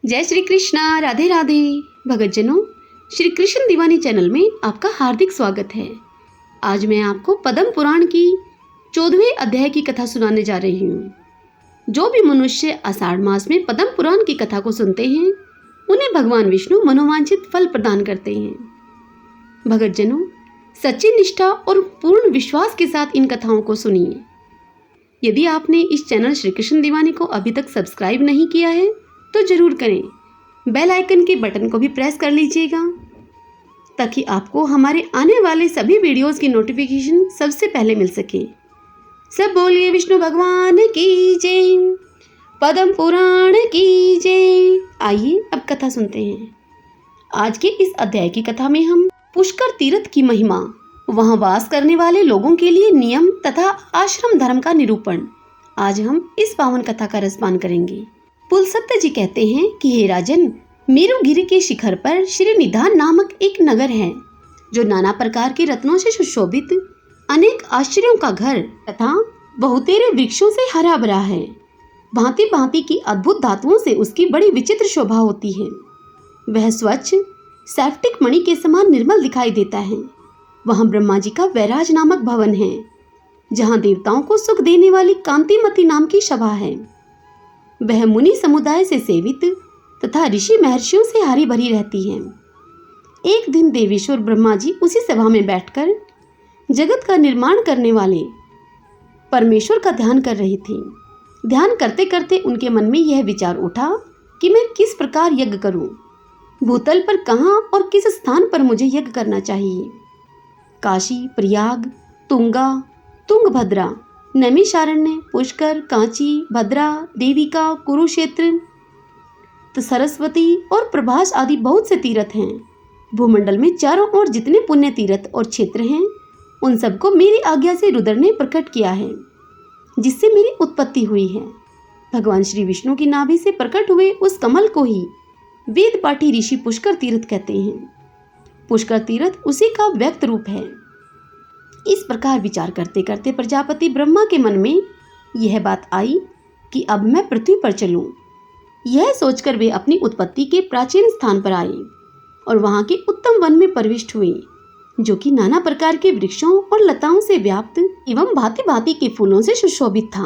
जय श्री कृष्णा, राधे राधे। भगतजनों, श्री कृष्ण दीवानी चैनल में आपका हार्दिक स्वागत है। आज मैं आपको पद्म पुराण की 14वें अध्याय की कथा सुनाने जा रही हूँ। जो भी मनुष्य आषाढ़ मास में पद्म पुराण की कथा को सुनते हैं उन्हें भगवान विष्णु मनोवांछित फल प्रदान करते हैं। भगतजनों, सच्ची निष्ठा और पूर्ण विश्वास के साथ इन कथाओं को सुनिए। यदि आपने इस चैनल श्री कृष्ण दीवानी को अभी तक सब्सक्राइब नहीं किया है तो जरूर करें। बेल आइकन के बटन को भी प्रेस कर लीजिएगा ताकि आपको हमारे आने वाले सभी वीडियोस की नोटिफिकेशन सबसे पहले मिल सके। सब बोलिए विष्णु भगवान की जय, पद्म पुराण की जय। आइए अब कथा सुनते हैं। आज के इस अध्याय की कथा में हम पुष्कर तीर्थ की महिमा, वहां वास करने वाले लोगों के लिए नियम तथा आश्रम धर्म का निरूपण, आज हम इस पावन कथा का रसपान करेंगे। पुलसत्य जी कहते हैं कि हे राजन, मेरुगिरि के शिखर पर श्रीनिधान नामक एक नगर है जो नाना प्रकार के रत्नों से सुशोभित, अनेक आश्चर्यों का घर तथा बहुतेरे वृक्षों से हरा भरा है। भांति भांति की अद्भुत धातुओं से उसकी बड़ी विचित्र शोभा होती है। वह स्वच्छ सैफ्टिक मणि के समान निर्मल दिखाई देता है। वहाँ ब्रह्मा जी का वैराज नामक भवन है जहाँ देवताओं को सुख देने वाली कांतिमती नाम की सभा है। वह मुनि समुदाय से सेवित तथा ऋषि महर्षियों से हरी भरी रहती है। एक दिन देवेश्वर ब्रह्मा जी उसी सभा में बैठकर जगत का निर्माण करने वाले परमेश्वर का ध्यान कर रहे थे। ध्यान करते करते उनके मन में यह विचार उठा कि मैं किस प्रकार यज्ञ करूं, भूतल पर कहाँ और किस स्थान पर मुझे यज्ञ करना चाहिए। काशी, प्रयाग, तुंगा, तुंगभद्रा, नैमिषारण्य, पुष्कर, कांची, भद्रा, देविका, कुरुक्षेत्र, तो सरस्वती और प्रभास आदि बहुत से तीर्थ हैं। भूमंडल में चारों ओर जितने पुण्य तीर्थ और क्षेत्र हैं उन सबको मेरी आज्ञा से रुद्र ने प्रकट किया है, जिससे मेरी उत्पत्ति हुई है। भगवान श्री विष्णु की नाभि से प्रकट हुए उस कमल को ही वेद पाठी ऋषि पुष्कर तीर्थ कहते हैं। पुष्कर तीर्थ उसी का व्यक्त रूप है। इस प्रकार विचार करते करते प्रजापति ब्रह्मा के मन में यह बात आई कि अब मैं पृथ्वी पर चलूं। यह सोचकर वे अपनी उत्पत्ति के प्राचीन स्थान पर आए और वहां के उत्तम वन में प्रविष्ट हुए, जो कि नाना प्रकार के वृक्षों और लताओं से व्याप्त एवं भांति भांति के फूलों से सुशोभित था।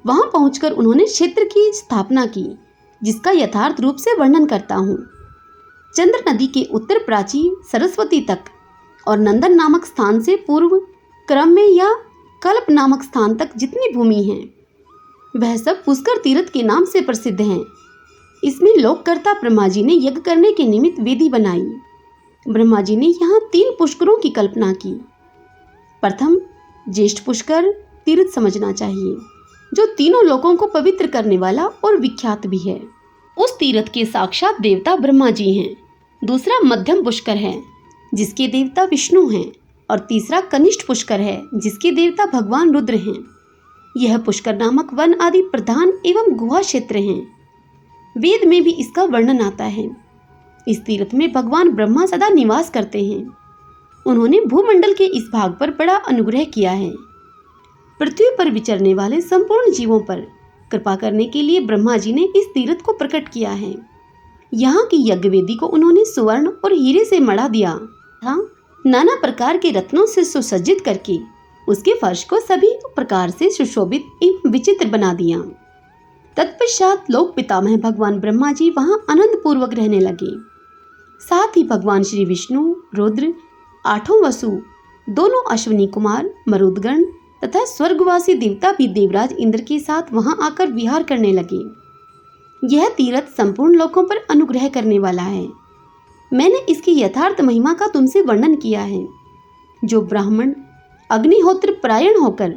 वहां पहुंचकर उन्होंने क्षेत्र की स्थापना की, जिसका यथार्थ रूप से वर्णन करता हूँ। चंद्र नदी के उत्तर प्राची सरस्वती तक और नंदन नामक स्थान से पूर्व क्रम में या कल्प नामक स्थान तक जितनी भूमि है वह सब पुष्कर तीर्थ के नाम से प्रसिद्ध है। इसमें लोककर्ता ब्रह्मा जी ने यज्ञ करने के निमित्त वेदी बनाई। ब्रह्मा जी ने यहाँ 3 पुष्करों की कल्पना की। प्रथम ज्येष्ठ पुष्कर तीर्थ समझना चाहिए, जो तीनों लोगों को पवित्र करने वाला और विख्यात भी है। उस तीर्थ के साक्षात देवता ब्रह्मा जी हैं। दूसरा मध्यम पुष्कर है, जिसके देवता विष्णु हैं, और तीसरा कनिष्ठ पुष्कर है, जिसके देवता भगवान रुद्र हैं। यह पुष्कर नामक वन आदि प्रधान एवं गुहा क्षेत्र हैं। वेद में भी इसका वर्णन आता है। इस तीर्थ में भगवान ब्रह्मा सदा निवास करते हैं। उन्होंने भूमंडल के इस भाग पर बड़ा अनुग्रह किया है। पृथ्वी पर विचरने वाले संपूर्ण जीवों पर कृपा करने के लिए ब्रह्मा जी ने इस तीर्थ को प्रकट किया है। यहाँ की यज्ञ वेदी को उन्होंने स्वर्ण और हीरे से मढ़ा दिया था। नाना प्रकार के रत्नों से सुसज्जित करके उसके फर्श को सभी प्रकार से सुशोभित एवं विचित्र बना दिया। तत्पश्चात लोक पितामह भगवान ब्रह्मा जी वहां आनंद पूर्वक रहने लगे। साथ ही भगवान श्री विष्णु, रुद्र, 8 वसु, दोनों अश्विनी कुमार, मरुदगण तथा स्वर्गवासी देवता भी देवराज इंद्र के साथ वहां आकर विहार करने लगे। यह तीर्थ संपूर्ण लोकों पर अनुग्रह करने वाला है। मैंने इसकी यथार्थ महिमा का तुमसे वर्णन किया है। जो ब्राह्मण अग्निहोत्र परायण होकर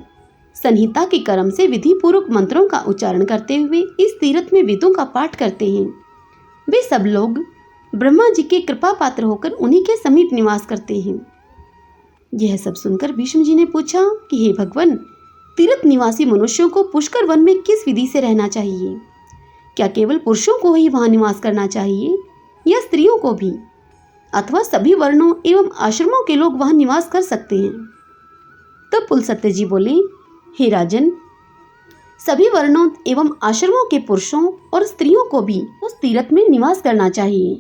संहिता के कर्म से विधि पूर्वक मंत्रों का उच्चारण करते हुए इस तीर्थ में वेदों का पाठ करते हैं, वे सब लोग ब्रह्मा जी के कृपा पात्र होकर उन्हीं के समीप निवास करते हैं। यह सब सुनकर भीष्म जी ने पूछा कि हे भगवान, तीर्थ निवासी मनुष्यों को पुष्कर वन में किस विधि से रहना चाहिए? क्या केवल पुरुषों को ही वहां निवास करना चाहिए या स्त्रियों को भी, अथवा सभी वर्णों एवं आश्रमों के लोग वहां निवास कर सकते हैं? तब पुलसत्य जी बोले, हे राजन, सभी वर्णों एवं आश्रमों के पुरुषों और स्त्रियों को भी उस तीर्थ में निवास करना चाहिए।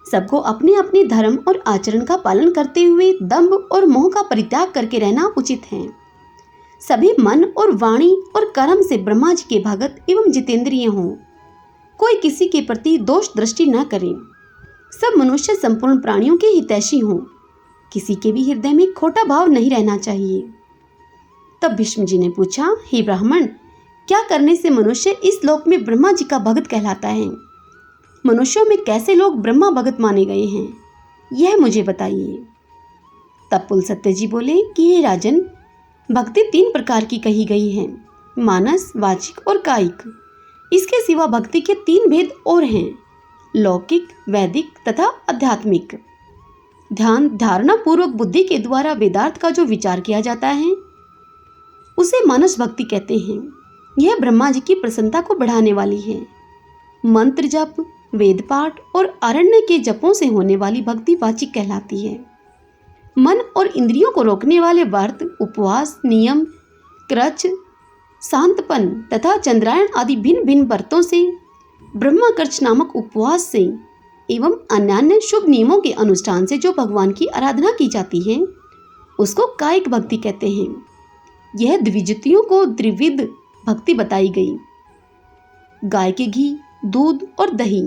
सबको अपने अपने धर्म और आचरण का पालन करते हुए दंभ और मोह का परित्याग करके रहना उचित है। सभी मन और वाणी और कर्म से ब्रह्मा जी के भगत एवं जितेंद्रिय हों। कोई किसी के प्रति दोष दृष्टि न करे। सब मनुष्य संपूर्ण प्राणियों के हितैषी हों। किसी के भी हृदय में खोटा भाव नहीं रहना चाहिए। तब भीष्म जी ने पूछा, हे ब्राह्मण, क्या करने से मनुष्य इस लोक में ब्रह्मा जी का भगत कहलाता है? मनुष्यों में कैसे लोग ब्रह्मा भगत माने गए हैं, यह मुझे बताइए। तब पुलस्त्य जी बोले कि हे राजन, भक्ति 3 प्रकार की कही गई है, मानस, वाचिक और कायिक। इसके सिवा भक्ति के 3 भेद और हैं, लौकिक, वैदिक तथा आध्यात्मिक। ध्यान धारणा पूर्वक बुद्धि के द्वारा वेदार्थ का जो विचार किया जाता है उसे मानस भक्ति कहते हैं। यह ब्रह्मा जी की प्रसन्नता को बढ़ाने वाली है। मंत्र जप, वेद पाठ और आरण्य के जपों से होने वाली भक्ति वाचिक कहलाती है। मन और इंद्रियों को रोकने वाले व्रत, उपवास, नियम, क्रच, शांतपन तथा चंद्रायण आदि भिन्न भिन्न व्रतों से, ब्रह्मकर्च नामक उपवास से एवं अन्यान्य शुभ नियमों के अनुष्ठान से जो भगवान की आराधना की जाती है उसको कायिक भक्ति कहते हैं। यह द्विजतियों को त्रिविध भक्ति बताई गई। गाय के घी, दूध और दही,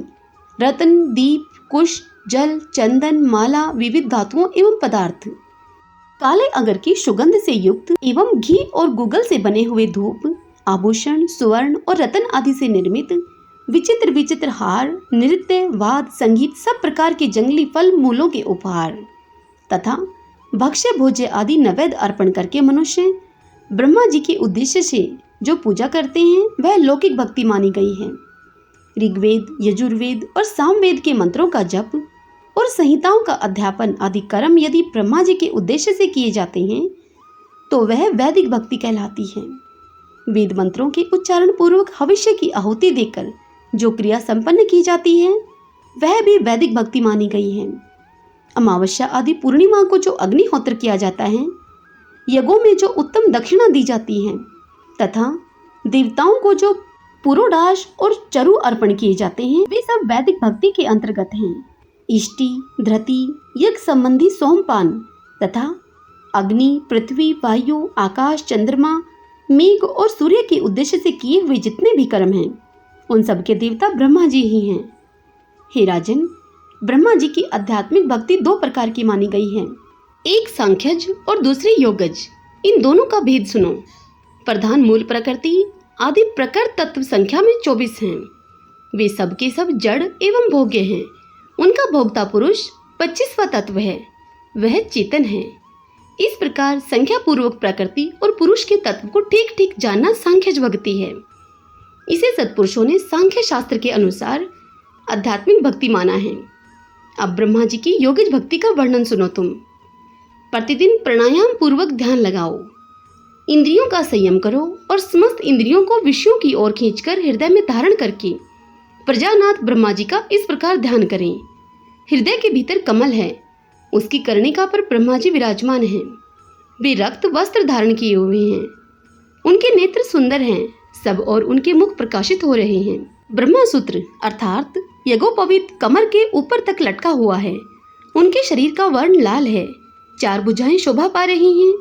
रत्न, दीप, कुश, जल, चंदन, माला, विविध धातुओं एवं पदार्थ, काले अगर की सुगंध से युक्त एवं घी और गुगल से बने हुए धूप, आभूषण, सुवर्ण और रत्न आदि से निर्मित विचित्र विचित्र हार, नृत्य, वाद, संगीत, सब प्रकार के जंगली फल मूलों के उपहार तथा भक्ष्य भोज्य आदि नैवेद्य अर्पण करके मनुष्य ब्रह्मा जी के उद्देश्य से जो पूजा करते हैं वह लौकिक भक्ति मानी गई है। ऋग्वेद, यजुर्वेद और सामवेद के मंत्रों का जप और संहिताओं का अध्यापन आदि कर्म यदि ब्रह्मा जी के उद्देश्य से किए जाते हैं तो वह वैदिक भक्ति कहलाती है। वेद मंत्रों के उच्चारण पूर्वक हविष्य की आहुति देकर जो क्रिया संपन्न की जाती है वह भी वैदिक भक्ति मानी गई है। अमावस्या आदि पूर्णिमा को जो अग्निहोत्र किया जाता है, यज्ञों में जो उत्तम दक्षिणा दी जाती है तथा देवताओं को जो पुरोडाश और चरु अर्पण किए जाते हैं वे सब वैदिक भक्ति के अंतर्गत हैं। इष्टि, धृति, यज्ञ संबंधी सोमपान तथा अग्नि, पृथ्वी, वायु, आकाश, चंद्रमा, मेघ और सूर्य के उद्देश्य से किए हुए जितने भी कर्म हैं उन सब के देवता ब्रह्मा जी ही हैं। हे राजन, ब्रह्मा जी की आध्यात्मिक भक्ति 2 प्रकार की मानी गई है, एक सांख्यज और दूसरी योगज। इन दोनों का भेद सुनो। प्रधान मूल प्रकृति आदि प्रकृत तत्व संख्या में 24 हैं। वे सब के सब जड़ एवं भोग्य हैं। उनका भोक्ता पुरुष 25वां तत्व है, वह चेतन है। इस प्रकार संख्या पूर्वक प्रकृति और पुरुष के तत्व को ठीक ठीक जानना सांख्यज भक्ति है। इसे सत्पुरुषों ने सांख्य शास्त्र के अनुसार आध्यात्मिक भक्ति माना है। अब ब्रह्मा जी की योगिज भक्ति का वर्णन सुनो तुम। प्रतिदिन प्राणायाम पूर्वक ध्यान लगाओ, इंद्रियों का संयम करो और समस्त इंद्रियों को विषयों की ओर खींचकर हृदय में धारण करके प्रजानाथ ब्रह्मा जी का इस प्रकार ध्यान करें। हृदय के भीतर कमल है, उसकी कर्णिका पर ब्रह्मा जी विराजमान हैं। वे रक्त वस्त्र धारण किए हुए हैं, उनके नेत्र सुंदर हैं, सब और उनके मुख प्रकाशित हो रहे हैं। ब्रह्मसूत्र अर्थात यज्ञोपवीत कमर के ऊपर तक लटका हुआ है। उनके शरीर का वर्ण लाल है, 4 भुजाएं शोभा पा रही हैं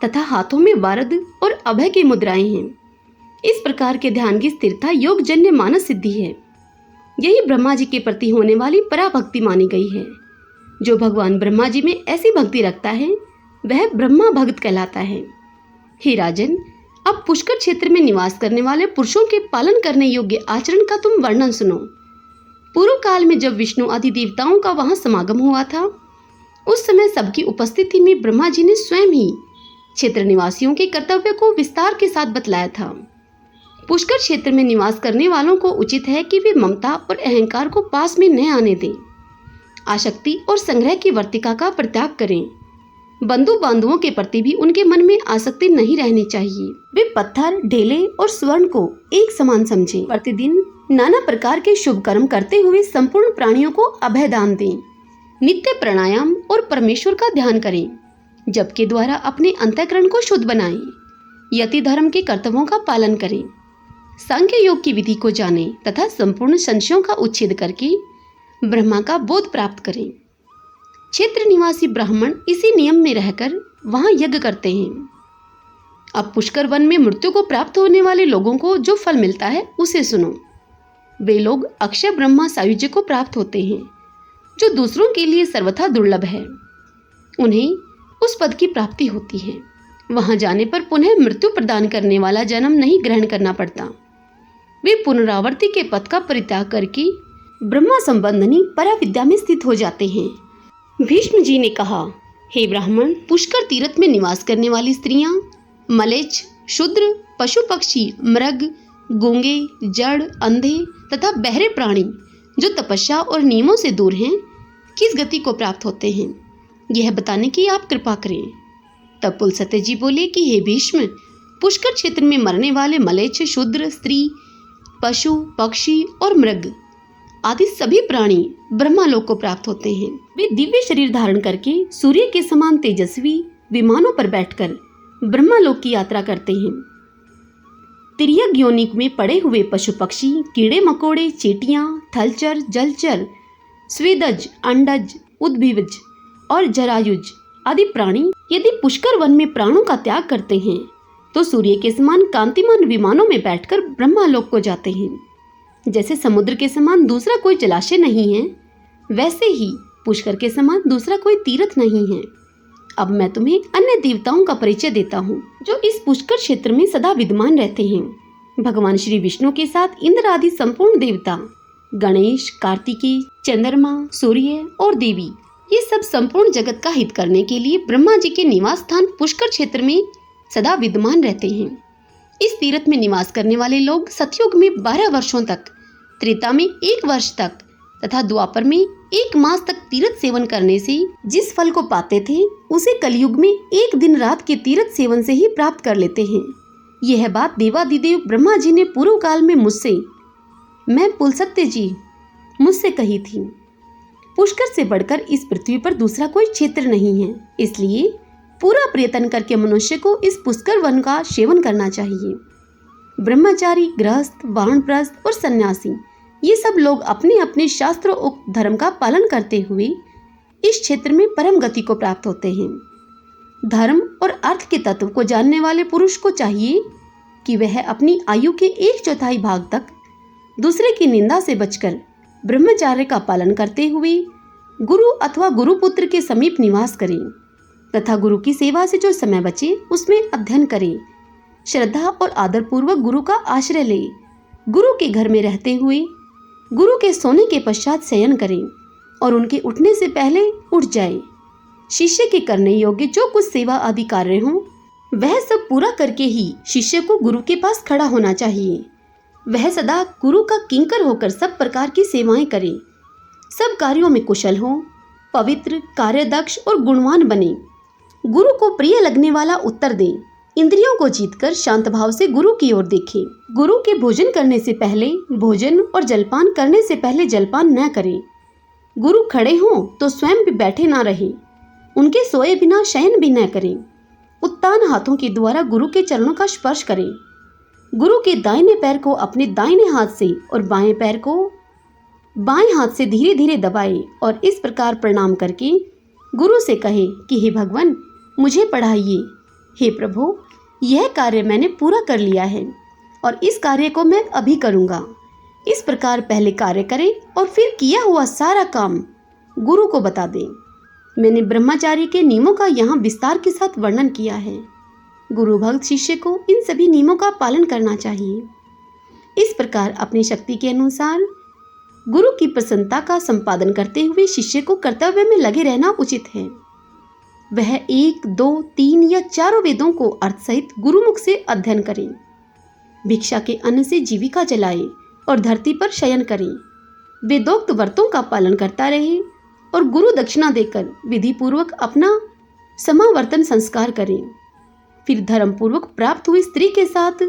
तथा हाथों में वारद और अभय की मुद्राएं हैं। इस प्रकार के ध्यान की स्थिरता योगजन्य मानस सिद्धि है। यही ब्रह्मा जी के प्रति होने वाली पराभक्ति मानी गई है। जो भगवान ब्रह्मा जी में ऐसी भक्ति रखता है वह ब्रह्मा भक्त कहलाता है। हे राजन, अब पुष्कर क्षेत्र में निवास करने वाले पुरुषों के पालन करने योग्य आचरण का तुम वर्णन सुनो। पूर्व काल में जब विष्णु आदि देवताओं का वहां समागम हुआ था, उस समय सबकी उपस्थिति में ब्रह्मा जी ने स्वयं ही क्षेत्र निवासियों के कर्तव्य को विस्तार के साथ बतलाया था। पुष्कर क्षेत्र में निवास करने वालों को उचित है कि वे ममता और अहंकार को पास में न आने दें, आसक्ति और संग्रह की वर्तिका का परित्याग करें। बंधु बांधुओं के प्रति भी उनके मन में आसक्ति नहीं रहनी चाहिए। वे पत्थर, ढेले और स्वर्ण को एक समान समझें। प्रतिदिन नाना प्रकार के शुभ कर्म करते हुए संपूर्ण प्राणियों को अभय दान दें। नित्य प्राणायाम और परमेश्वर का ध्यान करें। जप के द्वारा अपने अंतःकरण को शुद्ध बनाएं। यति धर्म के कर्तव्यों का पालन करें। सांख्य योग की विधि को जाने तथा संपूर्ण संशयों का उच्छेद करके ब्रह्मा का बोध प्राप्त करें। क्षेत्र निवासी ब्राह्मण इसी नियम में रहकर वहां यज्ञ करते हैं। अब पुष्कर वन में मृत्यु को प्राप्त होने वाले लोगों को जो फल मिलता है उसे सुनो। वे लोग अक्षय ब्रह्मा सायुज्य को प्राप्त होते हैं, जो दूसरों के लिए सर्वथा दुर्लभ है। उन्हें उस पद की प्राप्ति होती है। वहां जाने पर पुनः मृत्यु प्रदान करने वाला जन्म नहीं ग्रहण करना पड़ता। वे पुनरावृत्ति के पद का परित्याग करके ब्रह्मा संबंधनी पराविद्या में स्थित हो जाते हैं। भीष्म जी ने कहा, हे ब्राह्मण, पुष्कर तीर्थ में निवास करने वाली स्त्रियां, मलेच्छ, शूद्र, पशु पक्षी, मृग, गूंगे, जड़, अंधे तथा बहरे प्राणी जो तपस्या और नियमों से दूर हैं, किस गति को प्राप्त होते हैं, यह बताने की आप कृपा करें। तब पुलस्त्य जी बोले कि हे भीष्म, पुष्कर क्षेत्र में मरने वाले मलेच्छ, शूद्र, स्त्री, पशु, पक्षी और मृग आदि सभी प्राणी ब्रह्मालोक को प्राप्त होते हैं। वे दिव्य शरीर धारण करके सूर्य के समान तेजस्वी विमानों पर बैठकर ब्रह्मालोक की यात्रा करते हैं। तिर्यक योनिक में पड़े हुए पशु पक्षी, कीड़े मकोड़े, चींटियां, थलचर, जलचर, स्वेदज, अंडज, उद्भिवज और जरायुज आदि प्राणी यदि पुष्कर वन में प्राणों का त्याग करते हैं तो सूर्य के समान कांतिमान विमानों में बैठकर ब्रह्मालोक को जाते हैं। जैसे समुद्र के समान दूसरा कोई जलाशय नहीं है, वैसे ही पुष्कर के समान दूसरा कोई तीर्थ नहीं है। अब मैं तुम्हें अन्य देवताओं का परिचय देता हूँ जो इस पुष्कर क्षेत्र में सदा विद्यमान रहते हैं। भगवान श्री विष्णु के साथ इंद्र आदि संपूर्ण देवता, गणेश, कार्तिकेय, चंद्रमा, सूर्य और देवी, ये सब संपूर्ण जगत का हित करने के लिए ब्रह्मा जी के निवास स्थान पुष्कर क्षेत्र में सदा विद्यमान रहते हैं। इस तीर्थ में निवास करने वाले लोग सतयुग में 12 वर्षों तक, त्रेता में 1 वर्ष तक तथा द्वापर में 1 मास तक तीर्थ सेवन करने से जिस फल को पाते थे उसे कलयुग में 1 दिन रात के तीर्थ सेवन से ही प्राप्त कर लेते हैं। यह बात देवादिदेव ब्रह्मा जी ने पूर्व काल में मुझसे, मैं पुलस्त्य जी, मुझसे कही थी। पुष्कर से बढ़कर इस पृथ्वी पर दूसरा कोई क्षेत्र नहीं है, इसलिए पूरा प्रयत्न करके मनुष्य को इस पुष्कर वन का सेवन करना चाहिए। ब्रह्मचारी, गृहस्थ, वानप्रस्थ और सन्यासी, ये सब लोग अपने अपने शास्त्र उक्त धर्म का पालन करते हुए इस क्षेत्र में परम गति को प्राप्त होते हैं। धर्म और अर्थ के तत्व को जानने वाले पुरुष को चाहिए कि वह अपनी आयु के 1/4 भाग तक दूसरे की निंदा से बचकर ब्रह्मचार्य का पालन करते हुए गुरु अथवा गुरुपुत्र के समीप निवास करें तथा गुरु की सेवा से जो समय बचे उसमें अध्ययन करें। श्रद्धा और आदर पूर्वक गुरु का आश्रय ले। गुरु के घर में रहते हुए गुरु के सोने के पश्चात शयन करें और उनके उठने से पहले उठ जाए। शिष्य के करने योग्य जो कुछ सेवा आदि कार्य हों वह सब पूरा करके ही शिष्य को गुरु के पास खड़ा होना चाहिए। वह सदा गुरु का किंकर होकर सब प्रकार की सेवाएं करे, सब कार्यों में कुशल हो, पवित्र, कार्यदक्ष और गुणवान बने, गुरु को प्रिय लगने वाला उत्तर दे, इंद्रियों को जीतकर शांत भाव से गुरु की ओर देखे। गुरु के भोजन करने से पहले भोजन और जलपान करने से पहले जलपान न करें। गुरु खड़े हों तो स्वयं भी बैठे ना रहे, उनके सोए बिना शयन भी न करें। उत्तान हाथों के द्वारा गुरु के चरणों का स्पर्श करें। गुरु के दाहिने पैर को अपने दाहिने हाथ से और बाएं पैर को बाएं हाथ से धीरे धीरे दबाए और इस प्रकार प्रणाम करके गुरु से कहे कि हे भगवान, मुझे पढ़ाइए। हे प्रभु, यह कार्य मैंने पूरा कर लिया है और इस कार्य को मैं अभी करूँगा। इस प्रकार पहले कार्य करें और फिर किया हुआ सारा काम गुरु को बता दें। मैंने ब्रह्मचारी के नियमों का यहाँ विस्तार के साथ वर्णन किया है। गुरु भक्त शिष्य को इन सभी नियमों का पालन करना चाहिए। इस प्रकार अपनी शक्ति के अनुसार गुरु की प्रसन्नता का संपादन करते हुए शिष्य को कर्तव्य में लगे रहना उचित है। वह 1, 2, 3 या 4 वेदों को अर्थ सहित गुरुमुख से अध्ययन करे, भिक्षा के अन्न से जीविका चलाए और धरती पर शयन करे, वेदोक्त व्रतों का पालन करता रहे और गुरु दक्षिणा देकर विधि पूर्वक अपना समावर्तन संस्कार करे। फिर धर्म पूर्वक प्राप्त हुई स्त्री के साथ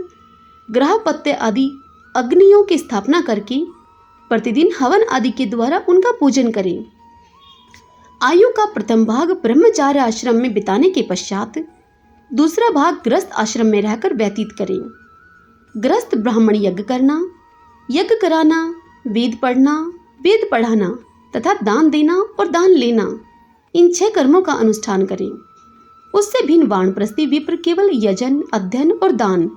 ग्रहपत्य आदि अग्नियों की स्थापना करके प्रतिदिन हवन आदि के द्वारा उनका पूजन करें। आयु का प्रथम भाग ब्रह्मचार्य आश्रम में बिताने के पश्चात दूसरा भाग गृहस्थ आश्रम में रहकर व्यतीत करें। गृहस्थ ब्राह्मण यज्ञ करना, यज्ञ कराना, वेद पढ़ना, वेद पढ़ाना तथा दान देना और दान लेना, इन 6 कर्मों का अनुष्ठान करें। उससे भिन्न वानप्रस्थी विप्र केवल यजन, अध्ययन और दान,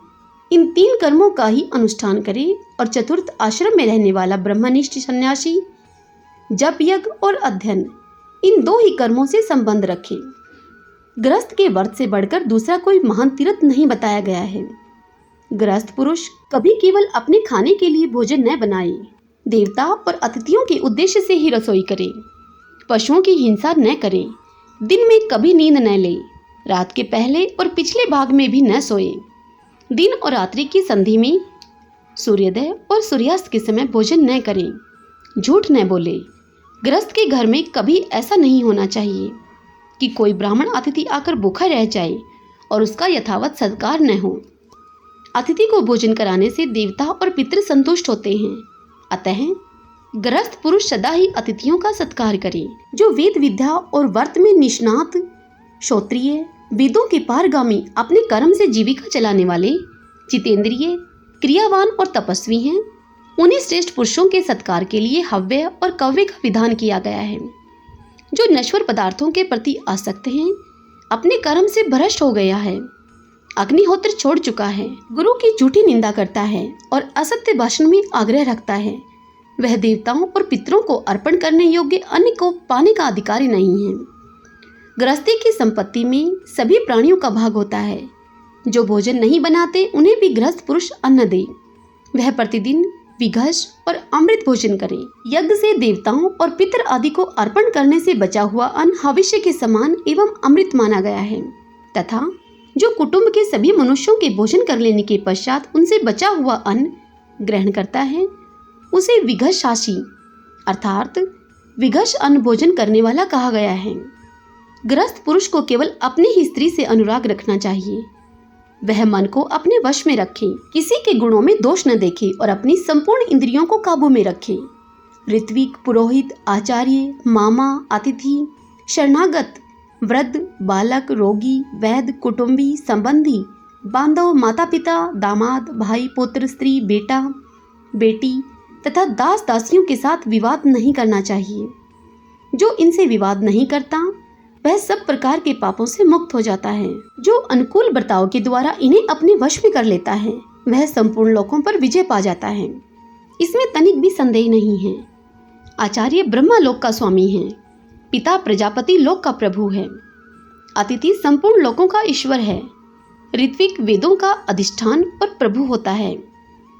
इन 3 कर्मों का ही अनुष्ठान करे। और चतुर्थ आश्रम में रहने वाला ब्रह्मनिष्ठ सन्यासी जप, यज्ञ और अध्ययन, इन 2 ही कर्मों से संबंध रखे। गृहस्थ के व्रत से बढ़कर दूसरा कोई महान तीर्थ नहीं बताया गया है। गृहस्थ पुरुष कभी केवल अपने खाने के लिए भोजन न बनाए, देवता और अतिथियों के उद्देश्य से ही रसोई करे, पशुओं की हिंसा न करे, दिन में कभी नींद न ले, रात के पहले और पिछले भाग में भी न सोए, दिन और रात्रि की संधि में सूर्योदय और सूर्यास्त के समय भोजन न करें, झूठ न बोले। गृहस्थ के घर में कभी ऐसा नहीं होना चाहिए कि कोई ब्राह्मण अतिथि आकर भूखा रह जाए और उसका यथावत सत्कार न हो। अतिथि को भोजन कराने से देवता और पितृ संतुष्ट होते हैं। अतः गृहस्थ पुरुष सदा ही अतिथियों का सत्कार करे। जो वेद विद्या और व्रत में निष्णात, श्रोत्रिय, वेदों के पारगामी, अपने कर्म से जीविका चलाने वाले, जितेंद्रिय, क्रियावान और तपस्वी हैं, उन्हीं श्रेष्ठ पुरुषों के सत्कार के लिए हव्य और कव्य का विधान किया गया है। जो नश्वर पदार्थों के प्रति आसक्त हैं, अपने कर्म से भ्रष्ट हो गया है, अग्निहोत्र छोड़ चुका है, गुरु की झूठी निंदा करता है और असत्य भाषण में आग्रह रखता है, वह देवताओं और पितरों को अर्पण करने योग्य अन्न को पाने का अधिकारी नहीं है। गृहस्थी की संपत्ति में सभी प्राणियों का भाग होता है। जो भोजन नहीं बनाते उन्हें भी गृहस्थ पुरुष अन्न दे। वह प्रतिदिन विघष और अमृत भोजन करे। यज्ञ से देवताओं और पितर आदि को अर्पण करने से बचा हुआ अन्न भविष्य के समान एवं अमृत माना गया है तथा जो कुटुंब के सभी मनुष्यों के भोजन कर लेने के पश्चात उनसे बचा हुआ अन्न ग्रहण करता है उसे विघषाशी अर्थात विघष अन्न भोजन करने वाला कहा गया है। गृहस्थ पुरुष को केवल अपनी ही स्त्री से अनुराग रखना चाहिए। वह मन को अपने वश में रखे, किसी के गुणों में दोष न देखे और अपनी संपूर्ण इंद्रियों को काबू में रखे। ऋत्विक, पुरोहित, आचार्य, मामा, अतिथि, शरणागत, वृद्ध, बालक, रोगी, वैद्य, कुटुंबी, संबंधी, बांधव, माता पिता, दामाद, भाई, पुत्र, स्त्री, बेटा, बेटी तथा दास दासियों के साथ विवाद नहीं करना चाहिए। जो इनसे विवाद नहीं करता वह सब प्रकार के पापों से मुक्त हो जाता है। जो अनुकूल बर्ताव के द्वारा इन्हें अपने वश में कर लेता है वह संपूर्ण लोकों पर विजय पा जाता है, इसमें तनिक भी संदेह नहीं है। आचार्य ब्रह्मा लोक का स्वामी है, पिता प्रजापति लोक का प्रभु है, अतिथि संपूर्ण लोकों का ईश्वर है, ऋत्विक वेदों का अधिष्ठान और प्रभु होता है,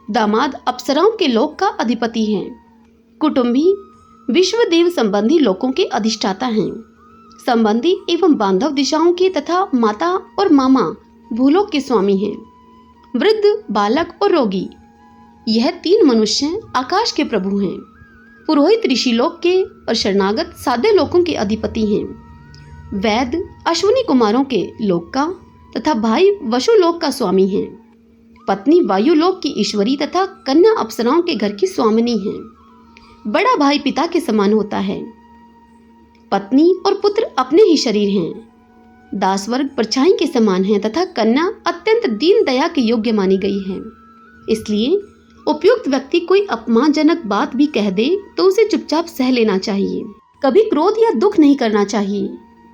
दामाद अप्सराओं के लोक का अधिपति है, कुटुंबी विश्व देव संबंधी लोकों के अधिष्ठाता हैं, संबंधी एवं बांधव दिशाओं के तथा माता और मामा भूलोक के स्वामी हैं, वृद्ध, बालक और रोगी यह 3 मनुष्य आकाश के प्रभु हैं, पुरोहित ऋषि लोक के और शरणागत सादे लोकों के अधिपति हैं, वैद्य अश्विनी कुमारों के लोक का तथा भाई वशुलोक का स्वामी हैं, पत्नी वायुलोक की ईश्वरी तथा कन्या अप्सराओं के घर की स्वामिनी है, बड़ा भाई पिता के समान होता है, पत्नी और पुत्र अपने ही शरीर हैं, दास वर्ग परछाई के समान है तथा कन्या अत्यंत दीन दया के योग्य मानी गई है। इसलिए उपयुक्त व्यक्ति कोई अपमानजनक बात भी कह दे तो उसे चुपचाप सह लेना चाहिए, कभी क्रोध या दुख नहीं करना चाहिए।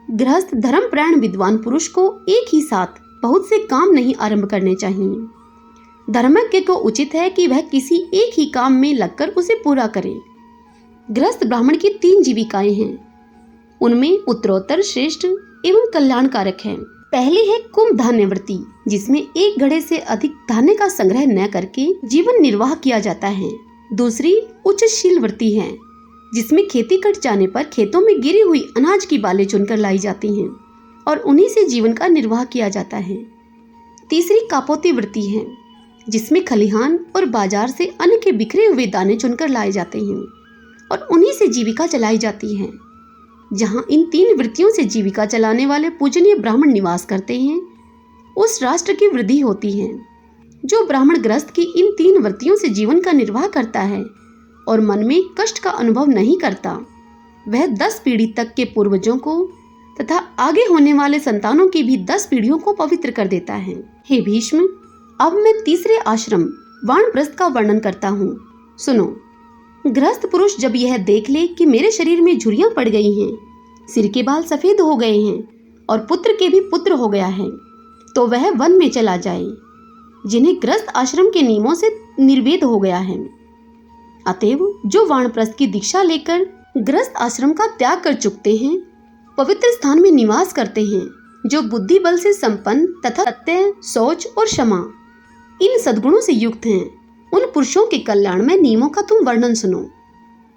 गृहस्थ धर्मपरायण विद्वान पुरुष को एक ही साथ बहुत से काम नहीं आरंभ करने चाहिए। धर्मज्ञ को उचित है कि वह किसी एक ही काम में लगकर उसे पूरा करे। गृहस्थ ब्राह्मण की 3 जीविकाएं हैं, उनमें उत्तरोत्तर श्रेष्ठ एवं कल्याणकारक है। पहले है कुंभ धान्य वृत्ति, जिसमें 1 घड़े से अधिक धान्य का संग्रह न करके जीवन निर्वाह किया जाता है। दूसरी उच्चशील वृत्ति है, जिसमें खेती कट जाने पर खेतों में गिरी हुई अनाज की बालें चुनकर लाई जाती हैं और उन्हीं से जीवन का निर्वाह किया जाता है। तीसरी कापोती वृत्ति है, जिसमें खलिहान और बाजार से अन्न के बिखरे हुए दाने चुनकर लाए जाते हैं और उन्हीं से जीविका चलाई जाती है। जहाँ इन 3 वृत्तियों से जीविका चलाने वाले पूजनीय ब्राह्मण निवास करते हैं, उस राष्ट्र की वृद्धि होती है। जो ब्राह्मण गृहस्थ की इन 3 वृत्तियों से जीवन का निर्वाह करता है और मन में कष्ट का अनुभव नहीं करता, वह 10 पीढ़ी तक के पूर्वजों को तथा आगे होने वाले संतानों की भी 10 पीढ़ियों को पवित्र कर देता है। हे भीष्म, अब मैं तीसरे आश्रम वानप्रस्थ का वर्णन करता हूँ। सुनो। गृहस्थ पुरुष जब यह देख ले कि मेरे शरीर में झुर्रियां पड़ गई हैं, सिर के बाल सफेद हो गए हैं और पुत्र के भी पुत्र हो गया है, तो वह वन में चला जाए, जिन्हें गृहस्थ आश्रम के नियमों से निर्वेद हो गया है। अतएव जो वानप्रस्थ की दीक्षा लेकर गृहस्थ आश्रम का त्याग कर चुकते हैं, पवित्र स्थान में निवास करते हैं, जो बुद्धि बल से संपन्न तथा सत्य, शौच और क्षमा इन सद्गुणों से युक्त हैं, उन पुरुषों के कल्याण में नियमों का तुम वर्णन सुनो।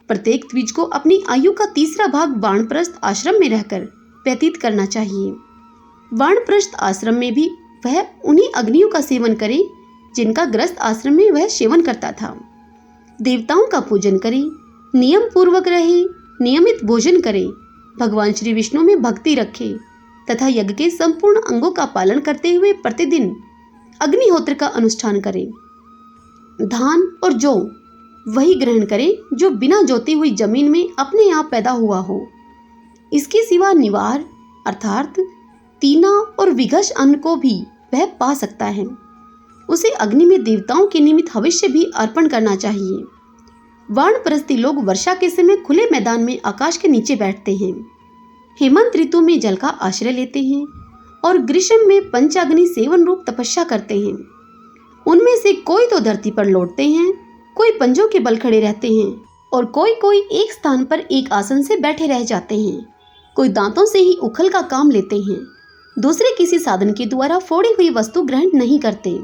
प्रत्येक द्विज को अपनी आयु का तीसरा भाग वानप्रस्थ आश्रम में रहकर व्यतीत करना चाहिए। वानप्रस्थ आश्रम में भी वह उन्हीं अग्नियों का सेवन करे जिनका गृहस्थ आश्रम में वह सेवन करता था। देवताओं का पूजन करे, नियम पूर्वक रहे, नियमित भोजन करे, भगवान श्री विष्णु में भक्ति रखे तथा यज्ञ के संपूर्ण अंगों का पालन करते हुए प्रतिदिन अग्निहोत्र का अनुष्ठान करे। धान और जौ वही ग्रहण करे जो बिना जोती हुई जमीन में अपने आप पैदा हुआ हो। इसके सिवा निवार अर्थात तीना और विघष अन्न को भी वह पा सकता है। उसे अग्नि में देवताओं के निमित्त हविष्य भी अर्पण करना चाहिए। वानप्रस्थी लोग वर्षा के समय खुले मैदान में आकाश के नीचे बैठते हैं, हेमंत ऋतु में जल का आश्रय लेते हैं और ग्रीष्म में पंचाग्नि सेवन रूप तपस्या करते हैं। उनमें से कोई तो धरती पर लौटते हैं, कोई पंजों के बल खड़े रहते हैं और कोई एक स्थान पर एक आसन से बैठे रह जाते हैं। कोई दांतों से ही उखल का काम लेते हैं, दूसरे किसी साधन के द्वारा फोड़ी हुई वस्तु ग्रहण नहीं करते।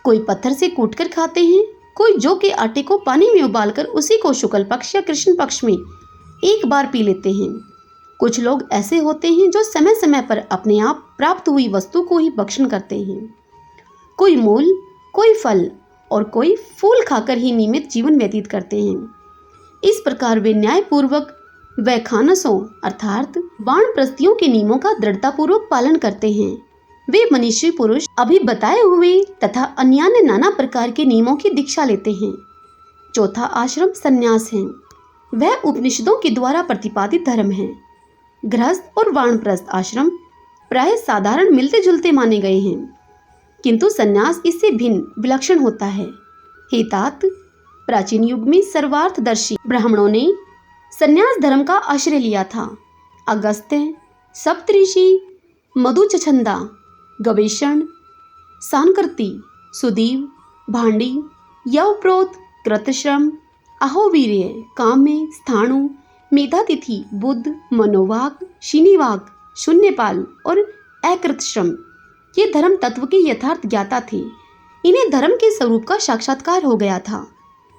कोई पत्थर से कूटकर खाते हैं, कोई जौ के आटे को पानी में उबालकर उसी को शुक्ल पक्ष या कृष्ण पक्ष में एक बार पी लेते हैं। कुछ लोग ऐसे होते हैं जो समय समय पर अपने आप प्राप्त हुई वस्तु को ही भक्षण करते हैं। कोई मूल, कोई फल और कोई फूल खाकर ही नियमित जीवन व्यतीत करते हैं। इस प्रकार वे न्यायपूर्वक वैखानसों अर्थात वानप्रस्थियों के नियमों का दृढ़तापूर्वक पालन करते हैं। वे मनुष्य पुरुष अभी बताए हुए तथा अन्य नाना प्रकार के नियमों की दीक्षा लेते हैं। चौथा आश्रम संन्यास है। वह उपनिषदों के द्वारा प्रतिपादित धर्म है। गृहस्थ और वानप्रस्थ आश्रम प्राय साधारण मिलते जुलते माने गए हैं, किंतु संन्यास इससे भिन्न विलक्षण होता है। हे तात, प्राचीन युग में सर्वार्थदर्शी ब्राह्मणों ने संन्यास धर्म का आश्रय लिया था। अगस्त्य, सप्तऋषि, मधुचछंदा, गवेषण, सांकृति, सुदीव, भांडी, यवप्रोत, कृतश्रम, अहोवीर्य, काम्य, स्थाणु, मेधातिथि, बुद्ध, मनोवाक, शिनीवाक, शून्यपाल और अकृतश्रम ये धर्म तत्व के यथार्थ ज्ञाता थे। इन्हें धर्म के स्वरूप का साक्षात्कार हो गया था।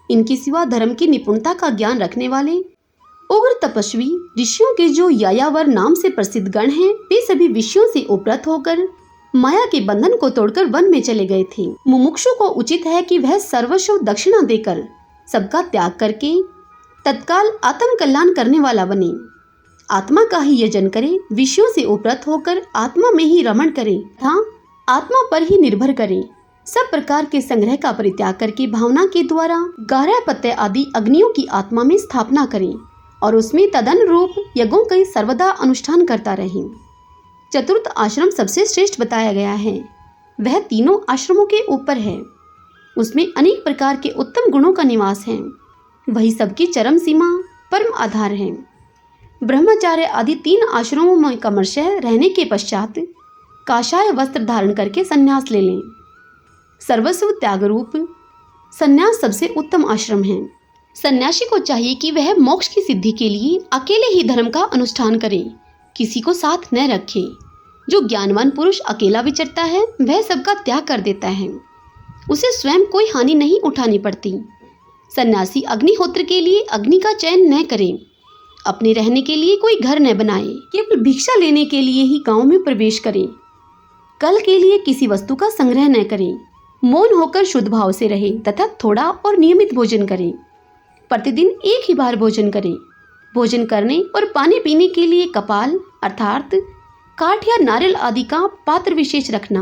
इनके सिवा धर्म की निपुणता का ज्ञान रखने वाले उग्र तपस्वी ऋषियों के जो यायावर नाम से प्रसिद्ध गण हैं, वे सभी विषयों से उपरत होकर माया के बंधन को तोड़कर वन में चले गए थे। मुमुक्षु को उचित है कि वह सर्वस्व दक्षिणा देकर सबका त्याग करके तत्काल आत्म कल्याण करने वाला बने। आत्मा का ही यजन करे, विषयों से उपरत होकर आत्मा में ही रमण करे तथा आत्मा पर ही निर्भर करे। सब प्रकार के संग्रह का परित्याग करके भावना के द्वारा गारह पत्य आदि अग्नियों की आत्मा में स्थापना करें और उसमें तदनुरूप यज्ञों का सर्वदा अनुष्ठान करता रहे। चतुर्थ आश्रम सबसे श्रेष्ठ बताया गया है। वह तीनों आश्रमों के ऊपर है। उसमें अनेक प्रकार के उत्तम गुणों का निवास है। वही सबकी चरम सीमा परम आधार है। ब्रह्मचार्य आदि 3 आश्रमों में क्रमशः रहने के पश्चात काषाय वस्त्र धारण करके संन्यास ले लें। सर्वस्व त्याग रूप संन्यास सबसे उत्तम आश्रम है। सन्यासी को चाहिए कि वह मोक्ष की सिद्धि के लिए अकेले ही धर्म का अनुष्ठान करे, किसी को साथ न रखे। जो ज्ञानवान पुरुष अकेला विचरता है वह सबका त्याग कर देता है, उसे स्वयं कोई हानि नहीं उठानी पड़ती। सन्यासी अग्निहोत्र के लिए अग्नि का चयन न करे, अपने रहने के लिए कोई घर न बनाए, केवल भिक्षा लेने के लिए ही गांव में प्रवेश करे। कल के लिए किसी वस्तु का संग्रह न करे, मौन होकर शुद्ध भाव से रहे तथा थोड़ा और नियमित भोजन करे। प्रतिदिन एक ही बार भोजन करे। भोजन करने और पानी पीने के लिए कपाल अर्थात काठ या नारियल आदि का पात्र विशेष रखना,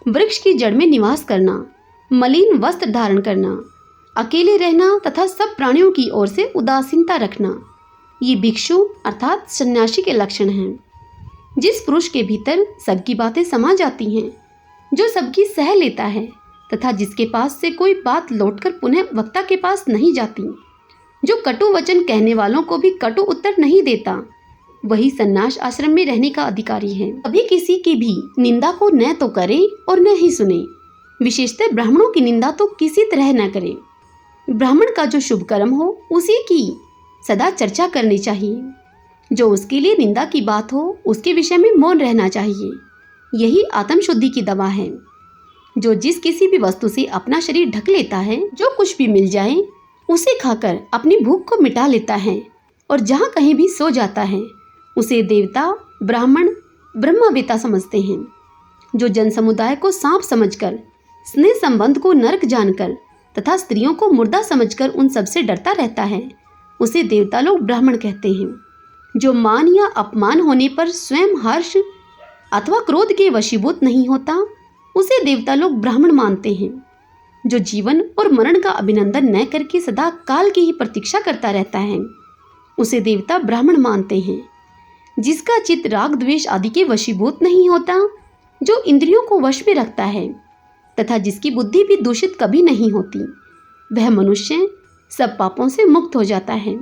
वृक्ष की जड़ में निवास करना, मलिन वस्त्र धारण करना, अकेले रहना तथा सब प्राणियों की ओर से उदासीनता रखना, ये भिक्षु अर्थात सन्यासी के लक्षण हैं। जिस पुरुष के भीतर सबकी बातें समा जाती हैं जो सबकी सह लेता है तथा जिसके पास से कोई बात लौटकर पुनः वक्ता के पास नहीं जाती, जो कटु वचन कहने वालों को भी कटु उत्तर नहीं देता, वही सन्यास आश्रम में रहने का अधिकारी है। कभी किसी की भी निंदा को न तो करे और न ही सुने। विशेषतः ब्राह्मणों की निंदा तो किसी तरह न करे। ब्राह्मण का जो शुभ कर्म हो उसी की सदा चर्चा करनी चाहिए। जो उसके लिए निंदा की बात हो उसके विषय में मौन रहना चाहिए। यही आत्मशुद्धि की दवा है। जो जिस किसी भी वस्तु से अपना शरीर ढक लेता है, जो कुछ भी मिल जाए उसे खाकर अपनी भूख को मिटा लेता है और जहाँ कहीं भी सो जाता है, उसे देवता, ब्राह्मण, ब्रह्मवेता समझते हैं। जो जन समुदाय को सांप समझकर, स्नेह संबंध को नरक जानकर तथा स्त्रियों को मुर्दा समझकर उन सबसे डरता रहता है, उसे देवता लोग ब्राह्मण कहते हैं। जो मान या अपमान होने पर स्वयं हर्ष अथवा क्रोध के वशीभूत नहीं होता, उसे देवता लोग ब्राह्मण मानते हैं। जो जीवन और मरण का अभिनंदन न करके सदा काल की ही प्रतीक्षा करता रहता है, उसे देवता ब्राह्मण मानते हैं। जिसका चित्त राग द्वेष आदि के वशीभूत नहीं होता, जो इंद्रियों को वश में रखता है तथा जिसकी बुद्धि भी दूषित कभी नहीं होती, वह मनुष्य सब पापों से मुक्त हो जाता है।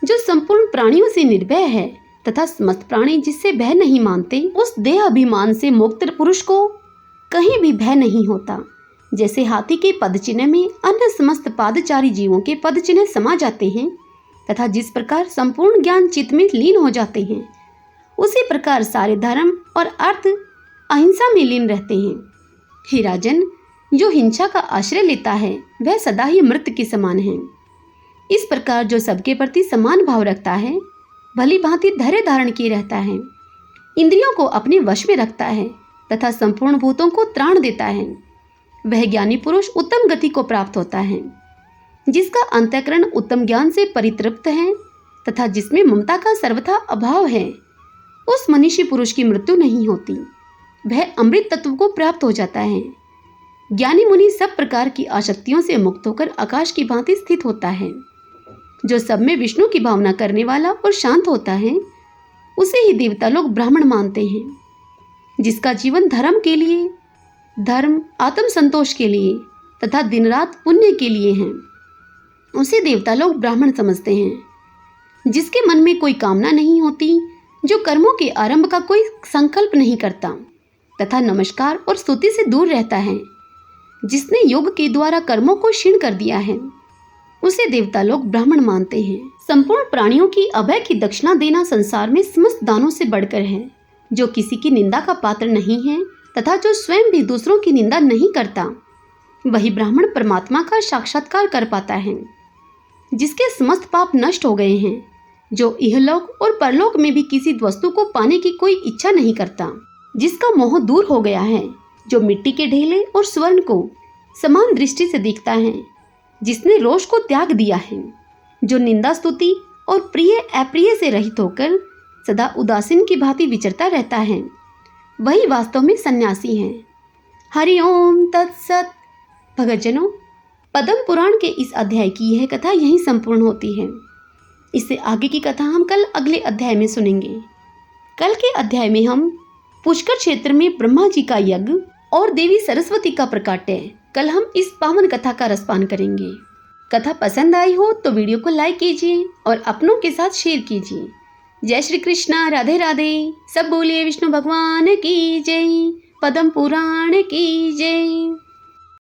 जो संपूर्ण प्राणियों से निर्भय है तथा समस्त प्राणी जिससे भय नहीं मानते, उस देह अभिमान से मुक्त पुरुष को कहीं भी भय नहीं होता। जैसे हाथी के पदचिन्ह में अन्य समस्त पादचारी जीवों के पदचिन्ह समा जाते हैं तथा जिस प्रकार संपूर्ण ज्ञान चित्त में लीन हो जाते हैं, उसी प्रकार सारे धर्म और अर्थ अहिंसा में लीन रहते हैं। हे राजन, जो हिंसा का आश्रय लेता है वह सदा ही मृत के समान है। इस प्रकार जो सबके प्रति समान भाव रखता है, भली भांति धैर्य धारण किए रहता है, इंद्रियों को अपने वश में रखता है तथा संपूर्ण भूतों को त्राण देता है, वह ज्ञानी पुरुष उत्तम गति को प्राप्त होता है। जिसका अंतःकरण उत्तम ज्ञान से परितृप्त है तथा जिसमें ममता का सर्वथा अभाव है, उस मनीषी पुरुष की मृत्यु नहीं होती, वह अमृत तत्व को प्राप्त हो जाता है। ज्ञानी मुनि सब प्रकार की आसक्तियों से मुक्त होकर आकाश की भांति स्थित होता है। जो सब में विष्णु की भावना करने वाला और शांत होता है, उसे ही देवता लोग ब्राह्मण मानते हैं। जिसका जीवन धर्म के लिए, धर्म आत्म संतोष के लिए तथा दिन रात पुण्य के लिए है, उसे देवता लोग ब्राह्मण समझते हैं। जिसके मन में कोई कामना नहीं होती, जो कर्मों के आरंभ का कोई संकल्प नहीं करता तथा नमस्कार और स्तुति से दूर रहता है, जिसने योग के द्वारा कर्मों को क्षीण कर दिया है, उसे देवता लोग ब्राह्मण मानते हैं। संपूर्ण प्राणियों की अभय की दक्षिणा देना संसार में समस्त दानों से बढ़कर है। जो किसी की निंदा का पात्र नहीं है तथा जो स्वयं भी दूसरों की निंदा नहीं करता, वही ब्राह्मण परमात्मा का साक्षात्कार कर पाता है। जिसके समस्त पाप नष्ट हो गए हैं, जो इहलोक और परलोक में भी किसी वस्तु को पाने की कोई इच्छा नहीं करता, जिसका मोह दूर हो गया है, जो मिट्टी के ढेले और स्वर्ण को समान दृष्टि से देखता है, जिसने रोष को त्याग दिया है, जो निंदा स्तुति और प्रिय अप्रिय से रहित होकर सदा उदासीन की भांति विचरता रहता है, वही वास्तव में सन्यासी है। हरि ओम तत्सत। भगतजनों, पद्म पुराण के इस अध्याय की यह कथा यहीं संपूर्ण होती है। इससे आगे की कथा हम कल अगले अध्याय में सुनेंगे। कल के अध्याय में हम पुष्कर क्षेत्र में ब्रह्मा जी का यज्ञ और देवी सरस्वती का प्रकाट्य, कल हम इस पावन कथा का रसपान करेंगे। कथा पसंद आई हो तो वीडियो को लाइक कीजिए और अपनों के साथ शेयर कीजिए। जय श्री कृष्णा, राधे राधे। सब बोलिए विष्णु भगवान की जय, पद्म पुराण की जय।